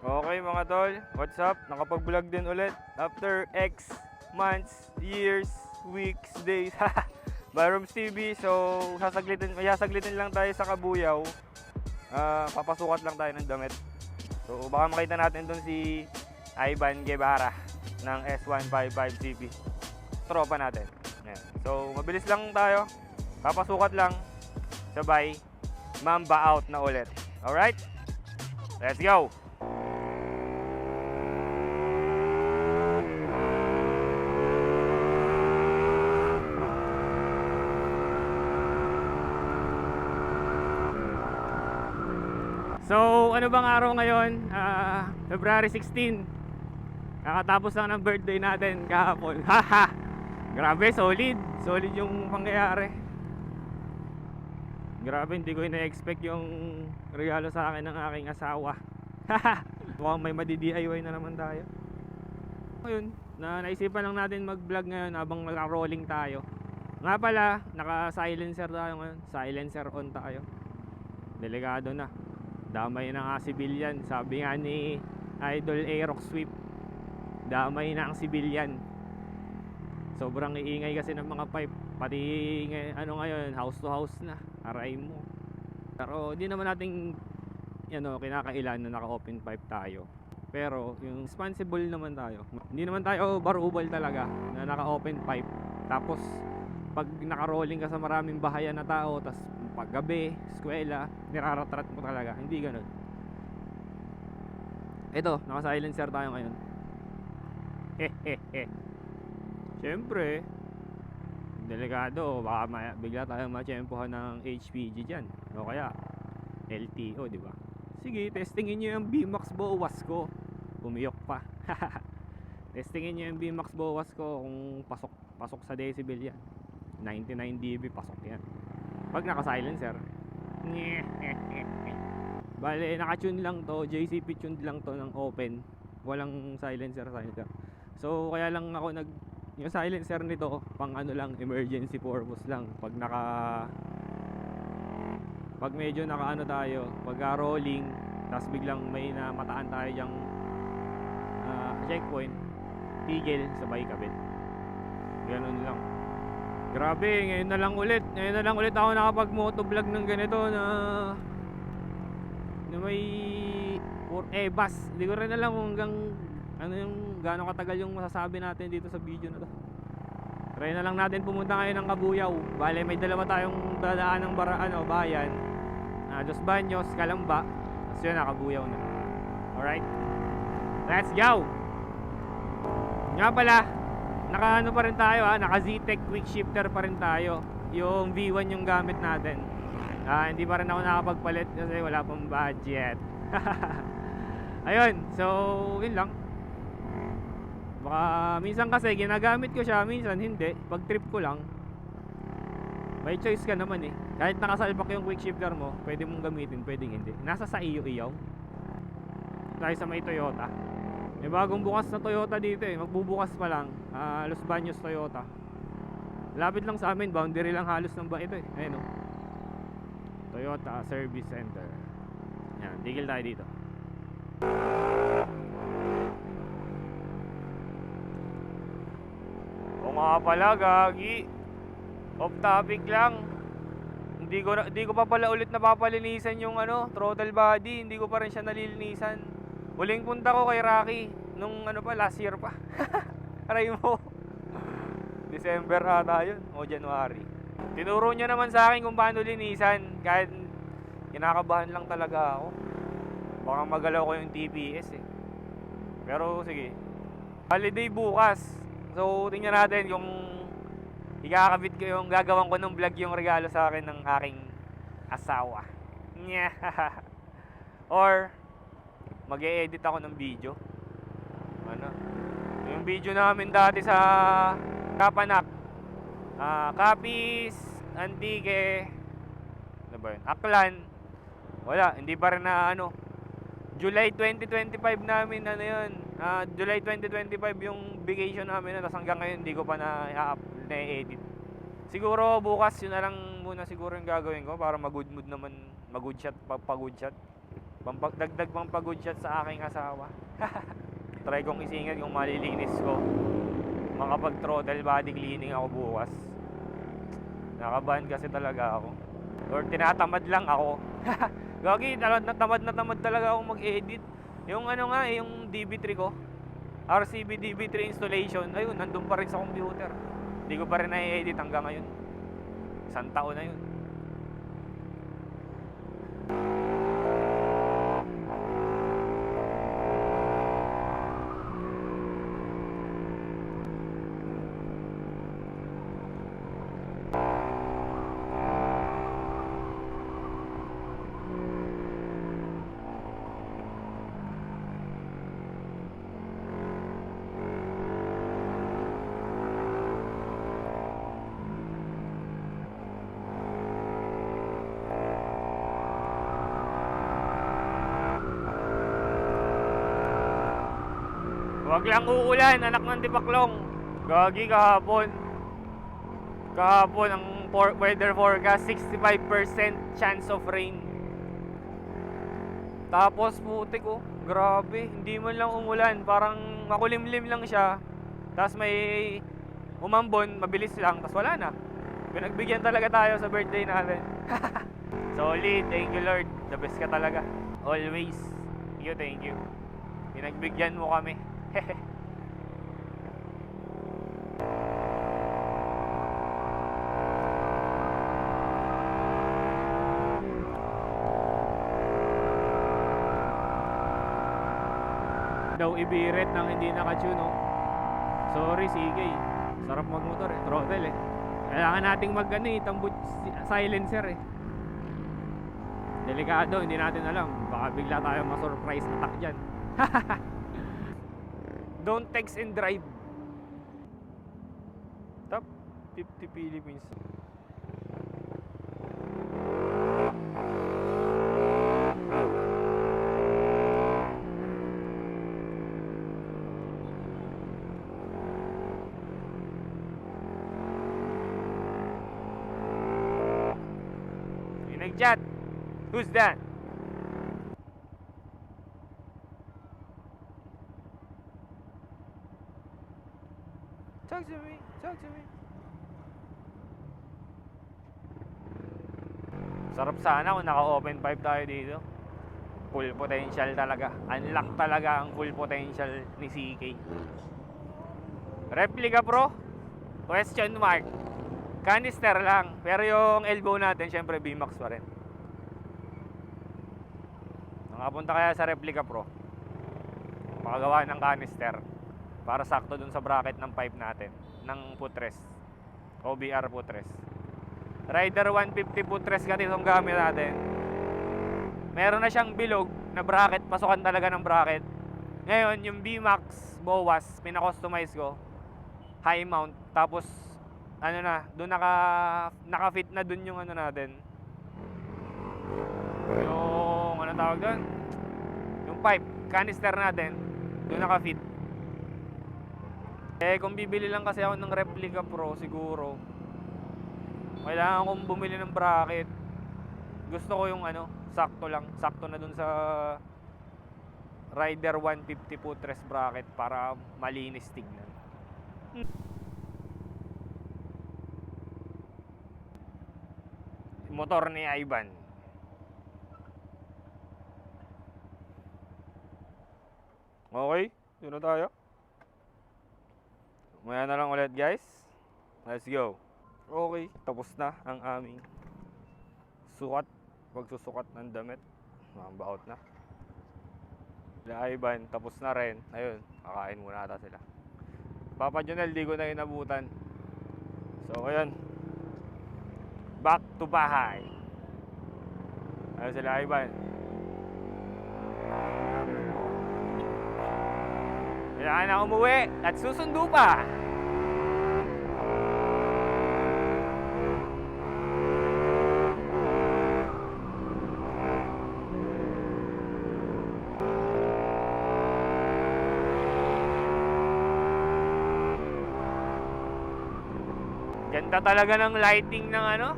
Okay mga tol, what's up? Nakapag-vlog din ulit after X months, years, weeks, days. Baroms TV, so sasaglitin lang tayo sa Kabuyaw. Papasukat lang tayo ng damit. So baka makita natin doon si Ivan Guevara ng S155CP. Tropa natin. Ayan. So mabilis lang tayo. Papasukat lang. Sabay, Mamba out na ulit. Alright? Let's go! So, ano bang araw ngayon? February 16. Kakatapos lang ng birthday natin kahapon. Haha! Grabe, solid. Solid yung pangyayari. Grabe, hindi ko ina-expect yung regalo sa akin ng aking asawa. Haha! Mukhang may madi-DIY na naman tayo. Ngayon, naisipan lang natin mag-vlog ngayon habang naka-rolling tayo. Nga pala, naka-silencer tayo ngayon. Silencer on tayo. Delikado na. Damay na nga civilian. Sabi nga ni Idol Aerox Sweep, damay na ang civilian. Sobrang iingay kasi ng mga pipe. Pati ano ngayon, house to house na. Aray mo. Pero di naman nating kinakailan na naka-open pipe tayo. Pero yung responsible naman tayo. Hindi naman tayo barubal talaga na naka-open pipe. Tapos pag naka-rolling ka sa maraming bahayan na tao, tas paggabi, eskwela, niraratrat mo talaga. Hindi ganun. Ito, naka-silencer tayo ngayon. Siyempre, delikado. Baka bigla tayong matsyempohan ng HPG dyan. O kaya, LTO, di ba? Sige, testingin nyo yung BMAX bawas ko. Pumiyok pa. Testingin nyo yung BMAX bawas ko kung pasok sa decibel yan. 99 dB, pasok yan. Pag naka-silencer, bale, naka-tune lang to, JCP tuned lang to ng open. Walang silencer. So, kaya lang ako yung silencer nito, pang lang, emergency purpose lang. Pag medyo naka tayo, pag rolling, tapos biglang may namataan tayo dyang checkpoint, tigil, sabay kabit. Ganun lang. Grabe, ngayon na lang ulit ako nakapag-motovlog ng ganito na may bus. Hindi ko rin alam kung hanggang gaano katagal yung masasabi natin dito sa video na to. Try na lang natin pumunta ngayon ng Kabuyaw. Bale, may dalawa tayong dadaan ng bayan. Dos Baños, Calamba. Tapos yun, Kabuyaw na. Alright? Let's go! Nga pala, naka pa rin tayo naka ZTEC quick shifter pa rin tayo. Yung V1 yung gamit natin. Hindi pa rin ako nakapagpalit kasi wala pang budget. Ayun, so yun lang. Baka minsan kasi ginagamit ko siya, minsan hindi. Pag trip ko lang, may choice ka naman eh. Kahit nakasalpak yung quick shifter mo, pwede mong gamitin, pwedeng hindi. Nasa sa iyo. Tayo sa may Toyota. May bagong bukas na Toyota dito eh. Magbubukas pa lang. Los Baños Toyota. Lapit lang sa amin. Boundary lang halos ng ito eh. Ayun o. Toyota Service Center. Yan. Tigil tayo dito. O nga pala, gagi. Off topic lang. Hindi ko pa pala ulit napapalinisan yung throttle body. Hindi ko pa rin siya nalilinisan. Huling punta ko kay Rocky nung last year pa. Aray mo. December ata yun o January. Tinuro niya naman sa akin kung paano linisan. Kahit kinakabahan lang talaga ako. Baka magalaw ko yung TPS eh. Pero sige. Holiday bukas. So tingnan natin kung ikakabit ko yung gagawin ko ng vlog yung regalo sa akin ng aking asawa. Or mag-e-edit ako ng video. Yung video namin dati sa Kapanak, Capiz, Antique, ano ba yun? Aklan. Wala, hindi pa rin na July 2025 namin yun. July 2025 yung vacation namin tapos hanggang ngayon hindi ko pa na-edit. Siguro bukas yun na lang muna siguro yung gagawin ko para mag-good mood naman, mag-good shot, pag-good shot. Dagdag pang pagod shot sa aking asawa. Try kong isingit kung malilinis ko. Makapag throttle body cleaning ako bukas. Nakabahan kasi talaga ako. Or tinatamad lang ako. Gagi, tamad talaga ako mag-edit. Yung ano nga, yung DB3 ko, RCB DB3 installation, ayun, nandun pa rin sa computer. Hindi ko pa rin na-edit hanggang ngayon. Isang taon na yun. Wag lang uulan, anak ng tipaklong. Gagi kahapon. Kahapon ang weather forecast 65% chance of rain. Tapos putik oh, grabe, hindi man lang umulan, parang makulimlim lang siya. Tapos may umambon, mabilis lang, tapos wala na. Pinagbigyan talaga tayo sa birthday natin. Solid, thank you Lord. The best ka talaga. Always. Thank you. Pinagbigyan mo kami. Daw ibirit nang hindi nakatune, no? Sorry, sige. Sarap magmotor, throttle eh. Kailangan nating silencer eh. Delikado, hindi natin alam. Baka bigla tayo ma-surprise attack dyan. Don't text and drive. Top 50 Philippines. Nag-chat. Who's that? Talk to me. Sarap sana kung naka-open pipe tayo dito. Full potential talaga. Unlock talaga ang full potential ni CK. Replica Pro? Question mark. Canister lang. Pero yung elbow natin, syempre VMAX pa rin. Nakapunta kaya sa Replica Pro. Makagawa ng canister. Para sakto dun sa bracket ng pipe natin. Ng footrest. OBR footrest. Rider 150 footrest kasi itong gamit natin. Meron na siyang bilog na bracket. Pasukan talaga ng bracket. Ngayon, yung VMAX BOAS, pina-customize ko. High mount. Tapos, ano na, doon naka-fit na doon yung ano natin. Yung, ano tawag doon? Yung pipe, canister natin. Doon naka-fit. Kung bibili lang kasi ako ng Replica Pro, siguro, kailangan kong bumili ng bracket. Gusto ko yung ano, sakto lang. Sakto na dun sa Rider 150 footrest bracket para malinis tignan. Motor ni Ivan. Okay, yun na tayo. Maya na lang ulit guys. Let's go. Okay, tapos na ang aming pagsusukat ng damit. Mabaot na. Sila Ivan, tapos na rin. Ayun, kakain muna ata sila. Papa Jonel, di ko na inabutan. So, ayun. Back to bahay. Ayun sila Ivan. Kailangan na umuwi at susundo pa. Ganda talaga ng lighting ng ano,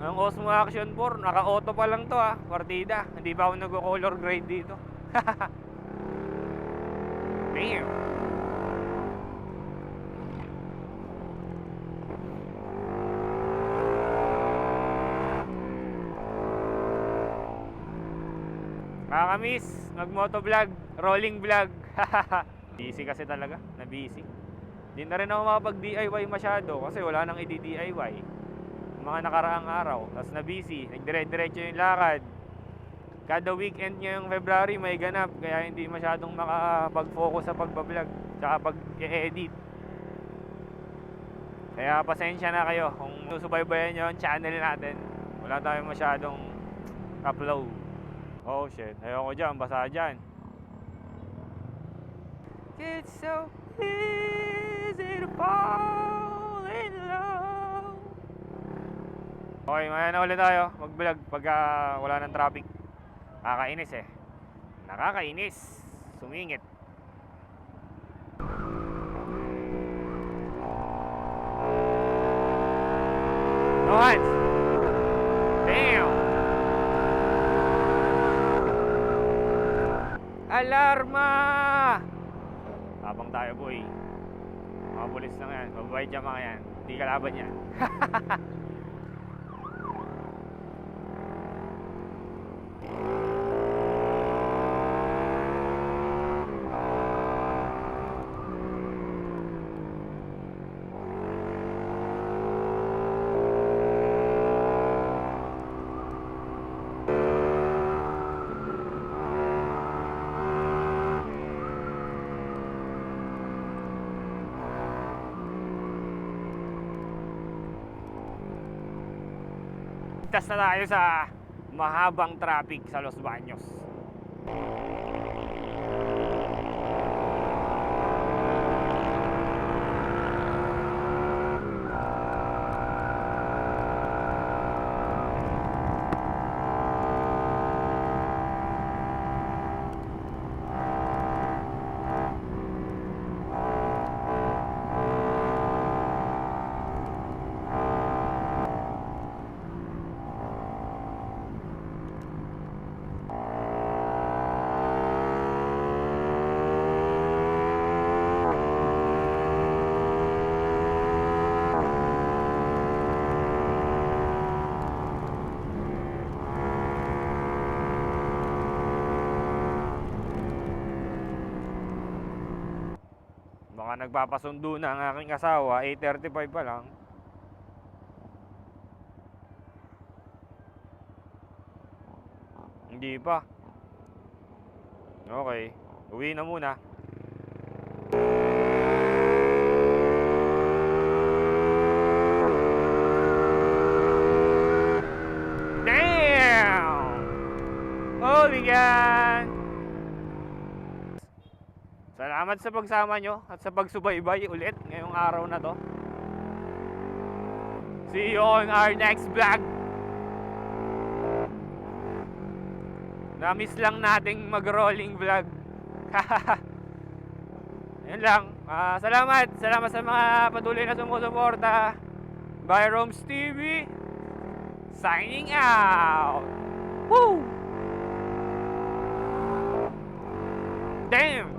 Ang Osmo Action 4, naka-auto pa lang to partida. Hindi pa ako nag-color grade dito. Damn. Kakamiss, mag-motovlog, rolling vlog. Busy kasi talaga, na busy. Di na rin ako makapag-DIY masyado kasi wala nang i-DIY. Mga nakaraang araw, tapos na busy, nagdire-diretso yung lakad. Kada weekend ngayong February may ganap, kaya hindi masyadong makapag-focus sa pagbablog, tsaka pag-edit. Kaya pasensya na kayo kung susubaybayan nyo ang channel natin. Wala tayong masyadong upload. Oh shit, ayoko dyan, basa dyan. It's so easy to fall in love. Okay, maya na ulit tayo mag-vlog pagka wala ng traffic. Nakakainis Nakakainis. Sumingit. What? Damn. Alarma! Habang tayo boy. Mga pulis lang yan. Mababait dyan mga yan. Hindi kalaban yan. Ligtas na tayo sa mahabang traffic sa Los Baños. Baka nagpapasundo na ang aking asawa, 8:35 pa lang. Hindi pa. Okay, uwi na muna. Damn! Holy God! Salamat sa pagsama nyo at sa pagsubaybay ulit ngayong araw na to. See you on our next vlog. Na-miss lang nating mag-rolling vlog. Yun lang. Salamat sa mga patuloy na sumusuporta. By Roms TV. Signing out. Woo! Damn!